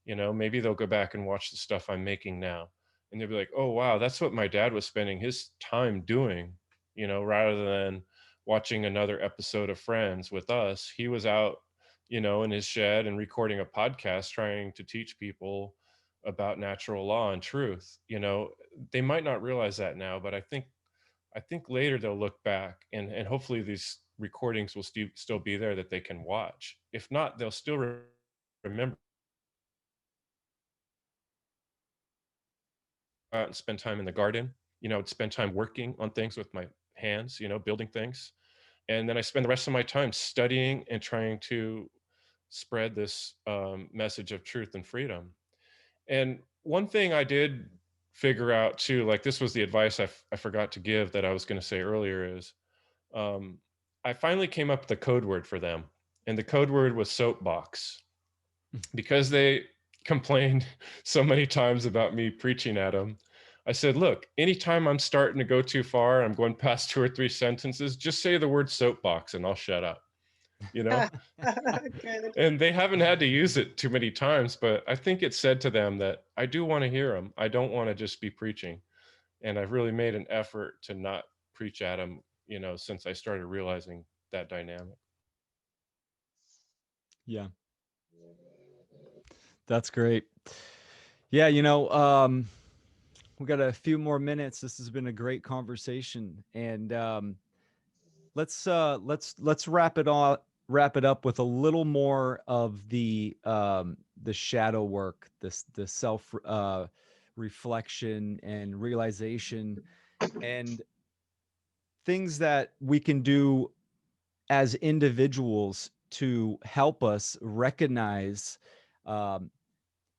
Maybe they'll go back and watch the stuff I'm making now, and they'll be like, oh wow, that's what my dad was spending his time doing. Rather than watching another episode of Friends with us, he was out in his shed and recording a podcast trying to teach people about natural law and truth. They might not realize that now, but I think later they'll look back, and hopefully these recordings will still be there that they can watch. If not, they'll still remember out and spend time in the garden. I'd spend time working on things with my hands, building things. And then I spend the rest of my time studying and trying to spread this message of truth and freedom. And one thing I did figure out too, like this was the advice I forgot to give that I was going to say earlier, is um, I finally came up with a code word for them. And the code word was soapbox, because they complained so many times about me preaching at them. I said, look, anytime I'm starting to go too far, I'm going past 2 or 3 sentences, just say the word soapbox and I'll shut up, you know? Good. And they haven't had to use it too many times, but I think it said to them that I do want to hear them. I don't want to just be preaching. And I've really made an effort to not preach at them, since I started realizing that dynamic. Yeah, that's great. Yeah, you know, we got a few more minutes. This has been a great conversation, and let's wrap it up with a little more of the shadow work, the self reflection and realization, and things that we can do as individuals to help us recognize um,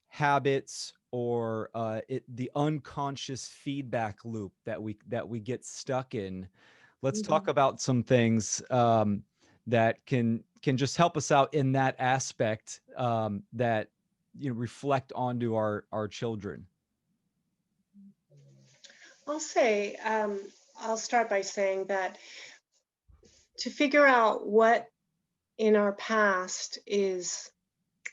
habits or the unconscious feedback loop that we get stuck in. Let's talk Mhm. about some things that can just help us out in that aspect, that reflect onto our children. I'll say, I'll start by saying that to figure out what in our past is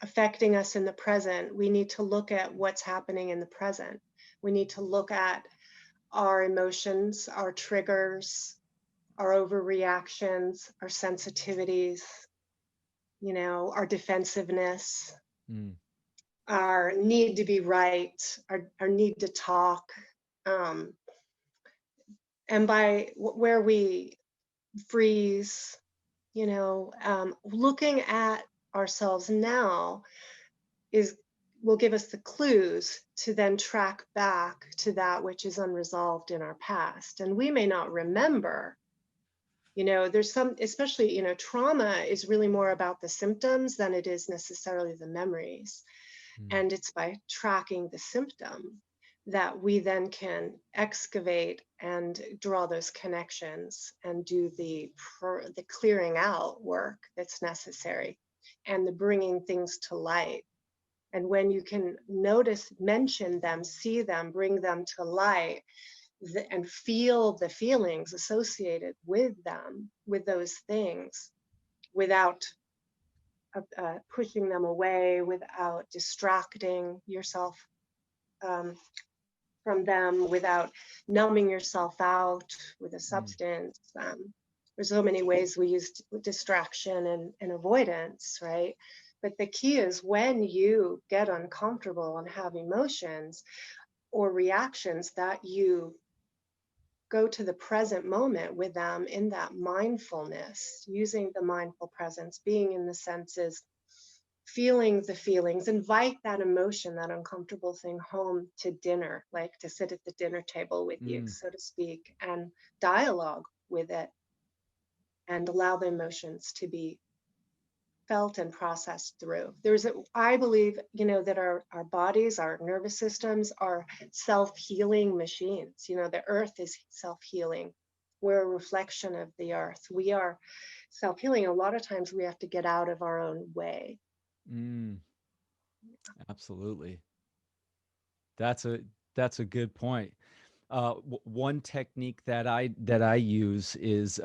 affecting us in the present, we need to look at what's happening in the present. We need to look at our emotions, our triggers, our overreactions, our sensitivities, our defensiveness, Mm, our need to be right, our need to talk. Um, and by where we freeze, looking at ourselves now is will give us the clues to then track back to that which is unresolved in our past. And we may not remember. There's some, especially, trauma is really more about the symptoms than it is necessarily the memories. mm, And it's by tracking the symptom that we then can excavate and draw those connections and do the clearing out work that's necessary and the bringing things to light. And when you can notice, mention them, see them, bring them to light, and feel the feelings associated with them, with those things, without pushing them away, without distracting yourself um, from them, without numbing yourself out with a mm, substance. There's so many ways we use distraction and avoidance, right? But the key is when you get uncomfortable and have emotions or reactions, that you go to the present moment with them in that mindfulness, using the mindful presence, being in the senses, feeling the feelings, invite that emotion, that uncomfortable thing home to dinner, like to sit at the dinner table with you, mm. so to speak, and dialogue with it and allow the emotions to be felt and processed through. I believe, that our bodies, our nervous systems are self-healing machines. The earth is self-healing. We're a reflection of the earth. We are self-healing. A lot of times we have to get out of our own way. Mm, absolutely. That's a that's a good point. One technique that I use is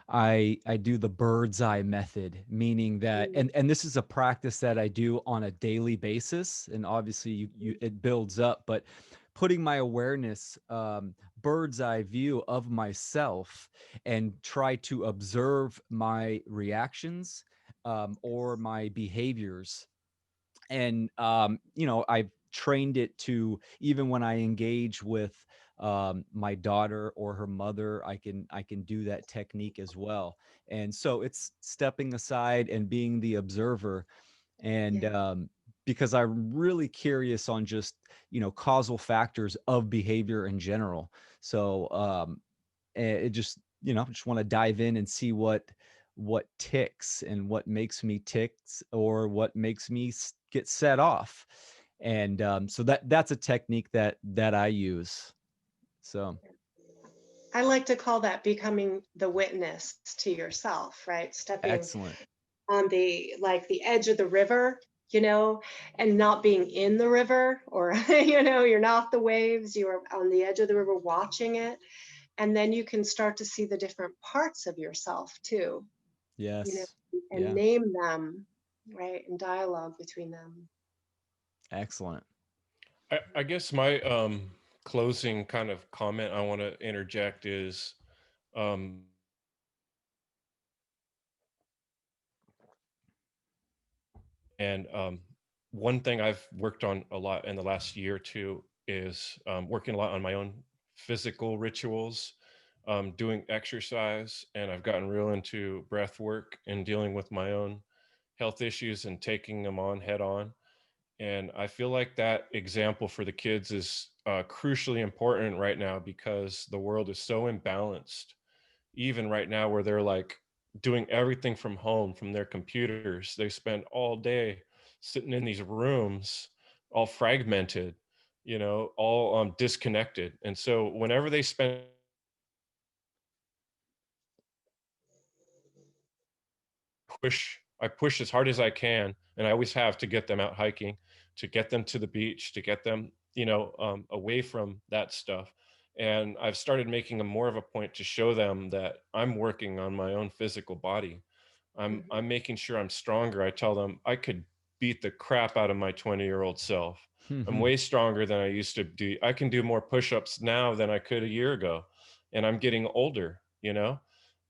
I do the bird's eye method, meaning that, Mm, and this is a practice that I do on a daily basis, and obviously it builds up, but putting my awareness, bird's eye view of myself, and try to observe my reactions, or my behaviors. And I've trained it to, even when I engage with my daughter or her mother, I can do that technique as well. And so it's stepping aside and being the observer. And yeah. because I'm really curious on just causal factors of behavior in general. So it just just want to dive in and see what ticks and what makes me ticks, or what makes me get set off. And so that's a technique that I use. So I like to call that becoming the witness to yourself, right? Stepping excellent. on the edge of the river, and not being in the river, or you're not the waves, you're on the edge of the river watching it. And then you can start to see the different parts of yourself too, you know, Yes. and Yeah. name them, right? And dialogue between them. Excellent. I guess my closing kind of comment I want to interject is um, and one thing I've worked on a lot in the last year or two is working a lot on my own physical rituals, doing exercise, and I've gotten real into breath work and dealing with my own health issues and taking them on head on. And I feel like that example for the kids is crucially important right now because the world is so imbalanced, even right now, where they're like doing everything from home, from their computers. They spend all day sitting in these rooms, all fragmented, all disconnected. And so whenever they spend I push as hard as I can, and I always have, to get them out hiking, to get them to the beach, to get them, away from that stuff. And I've started making a more of a point to show them that I'm working on my own physical body. I'm making sure I'm stronger. I tell them I could beat the crap out of my 20-year-old self. I'm way stronger than I used to do. I can do more push-ups now than I could a year ago, and I'm getting older, you know.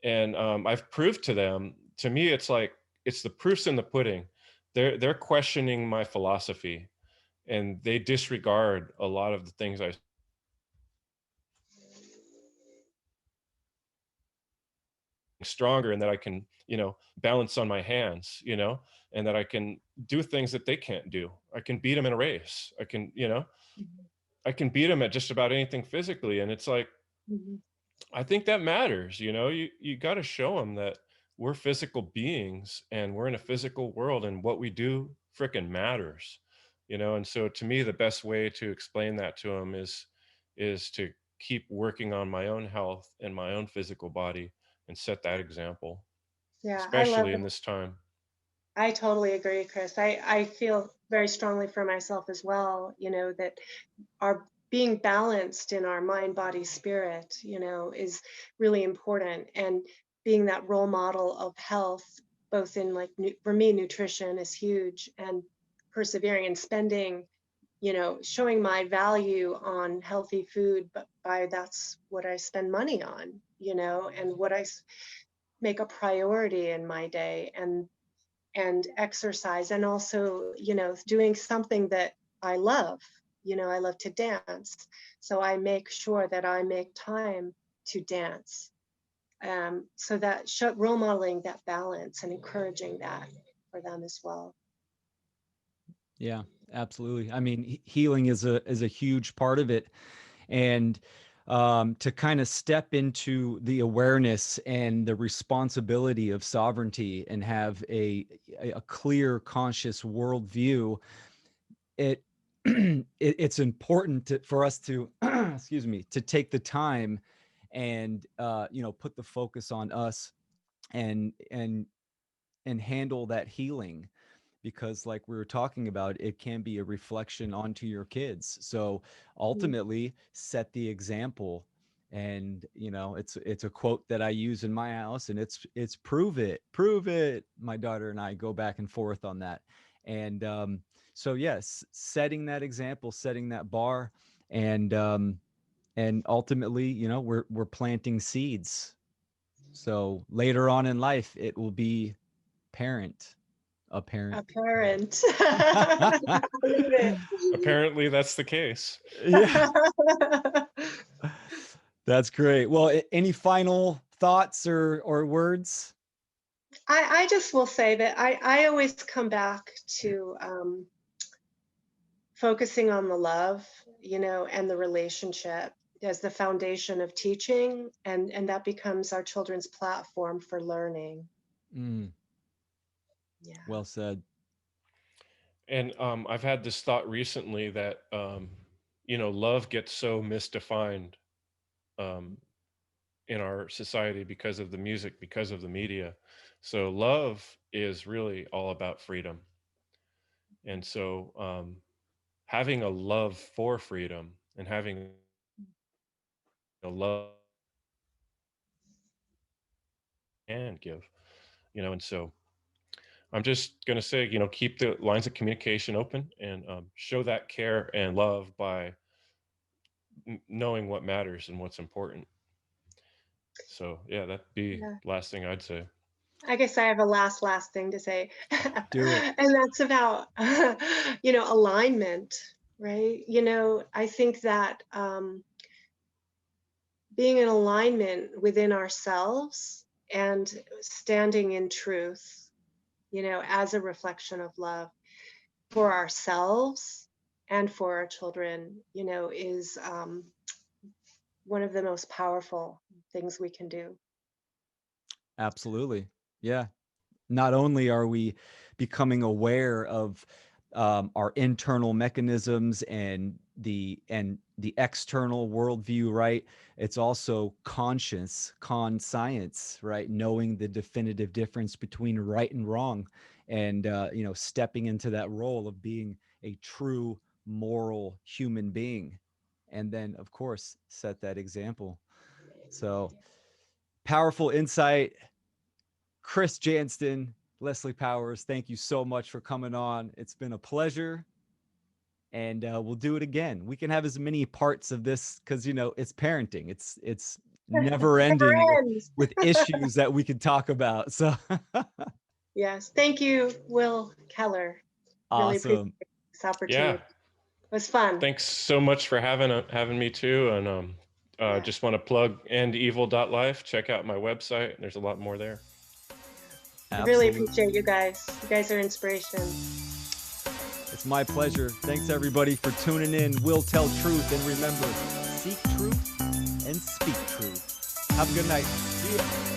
And I've proved to them. To me, it's like it's the proof's in the pudding. They're questioning my philosophy, and they disregard a lot of the things I stronger, and that I can, balance on my hands, and that I can do things that they can't do. I can beat them in a race. Mhm. I can beat them at just about anything physically. And it's like, Mhm. I think that matters. You got to show them that we're physical beings and we're in a physical world, and what we do freaking matters. And so to me, the best way to explain that to them is to keep working on my own health and my own physical body and set that example, Yeah, I love especially in it. this time. I totally agree, Chris. I feel very strongly for myself as well, that our being balanced in our mind, body, spirit, is really important. And being that role model of health, both in like, for me, nutrition is huge, and persevering and spending, showing my value on healthy food, but by that's what I spend money on, and what make a priority in my day. And exercise, and also doing something that I love. I love to dance, so I make sure that I make time to dance, so that role modeling that balance and encouraging that for them as well. Yeah, absolutely. I mean, healing is a huge part of it, and to kind of step into the awareness and the responsibility of sovereignty and have a clear, conscious worldview. It's important for us to excuse me, to take the time and put the focus on us and handle that healing, because like we were talking about, it can be a reflection onto your kids. So Mm. ultimately set the example. And it's a quote that I use in my house, and it's prove it. My daughter and I go back and forth on that. And so yes, setting that example, setting that bar, and ultimately, we're planting seeds. So later on in life, it will be parent A apparent. parent. I love Apparently, that's the case. Yeah, it. that's great. Well, any final thoughts or words? I just will say that I always come back to focusing on the love, and the relationship as the foundation of teaching, and that becomes our children's platform for learning. Mm, Yeah. well said. And I've had this thought recently that love gets so misdefined um, in our society because of the music, because of the media. So love is really all about freedom. And so having a love for freedom and having a love and give, and so I'm just going to say, keep the lines of communication open and show that care and love by knowing what matters and what's important. So yeah, that'd be Yeah. the last thing I'd say. I guess I have a last thing to say. Do it. And that's about alignment, right? I think that being in alignment within ourselves and standing in truth, as a reflection of love for ourselves and for our children, is one of the most powerful things we can do. Absolutely. Yeah. Not only are we becoming aware of our internal mechanisms and the external worldview, right? It's also conscience, right? Knowing the definitive difference between right and wrong, and stepping into that role of being a true moral human being, and then of course set that example. So powerful insight, Chris Janston, Leslie Powers, thank you so much for coming on. It's been a pleasure. And we'll do it again. We can have as many parts of this because, you know, it's parenting. It's never ending Never ends. with issues that we could talk about. So Yes. Thank you, Will Keller. Really appreciate awesome. this opportunity. Yeah. It was fun. Thanks so much for having me too. And Yeah. just want to plug endevil.life. Check out my website. There's a lot more there. I really Absolutely. appreciate you guys. You guys are inspiration. It's my pleasure. Thanks everybody for tuning in. We'll tell truth, and remember, seek truth and speak truth. Have a good night. See ya.